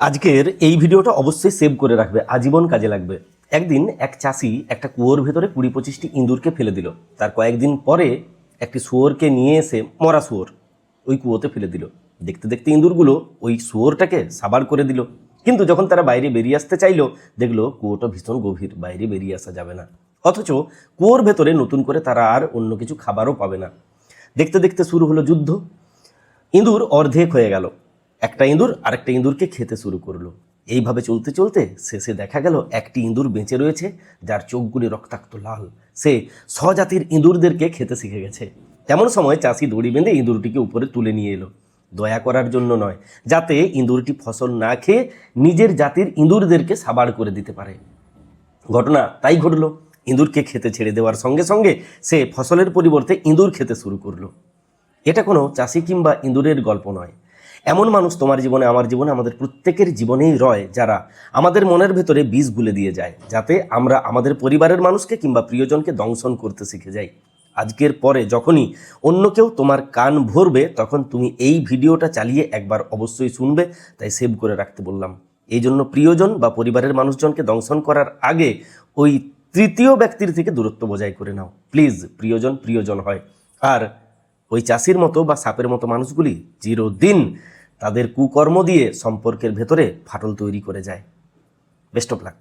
আজকের এই ভিডিওটা অবশ্যই সেভ করে রাখবে, আজীবন কাজে লাগবে। একদিন এক চাষি একটা কুয়োর ভেতরে 20-25টি ইঁদুরকে ফেলে দিল। তার কয়েকদিন পরে একটি শুয়োরকে নিয়ে এসে, মরা শুয়োর, ওই কুয়োতে ফেলে দিল। দেখতে দেখতে ইঁদুরগুলো ওই শুয়োরটাকে সাবাড় করে দিল। কিন্তু যখন তারা বাইরে বেরিয়ে আসতে চাইলো, দেখলো কুয়োটা ভীষণ গভীর, বাইরে বেরিয়ে আসা যাবে না। অথচ কুয়োর ভেতরে নতুন করে তারা আর অন্য কিছু খাবারও পাবে না। দেখতে দেখতে শুরু হলো যুদ্ধ। ইঁদুর অর্ধেক হয়ে গেল। একটা ইঁদুর আরেকটা ইঁদুরকে খেতে শুরু করলো। এইভাবে চলতে চলতে শেষে দেখা গেল একটি ইঁদুর বেঁচে রয়েছে, যার চোখগুলি রক্তাক্ত লাল। সে স্বজাতির ইঁদুরদেরকে খেতে শিখে গেছে। তেমন সময় চাষি দড়ি বেঁধে ইঁদুরটিকে উপরে তুলে নিয়ে এলো। দয়া করার জন্য নয়, যাতে ইঁদুরটি ফসল না খেয়ে নিজের জাতির ইঁদুরদেরকে সাবাড় করে দিতে পারে। ঘটনা তাই ঘটল। ইঁদুরকে খেতে ছেড়ে দেওয়ার সঙ্গে সঙ্গে সে ফসলের পরিবর্তে ইঁদুর খেতে শুরু করলো। এটা কোনো চাষি কিংবা ইঁদুরের গল্প নয়। এমন মানুষ তোমার জীবনে, আমার জীবনে, আমাদের প্রত্যেকের জীবনেই রয়, যারা আমাদের মনের ভেতরে বীজ গুলে দিয়ে যায়, যাতে আমরা আমাদের পরিবারের মানুষকে কিংবা প্রিয়জনকে দংশন করতে শিখে যাই। আজকের পরে যখনই অন্য কেউ তোমার কান ভরবে, তখন তুমি এই ভিডিওটা চালিয়ে একবার অবশ্যই শুনবে। তাই সেভ করে রাখতে বললাম। এই জন্য প্রিয়জন বা পরিবারের মানুষজনকে দংশন করার আগে ওই তৃতীয় ব্যক্তির থেকে দূরত্ব বজায় করে নাও প্লিজ। প্রিয়জন প্রিয়জন হয়। আর ওই চাষির মতো বা সাপের মতো মানুষগুলি চিরদিন তাদের কুকর্ম দিয়ে সম্পর্কের ভেতরে ফাটল তৈরি করে যায়। Best of luck.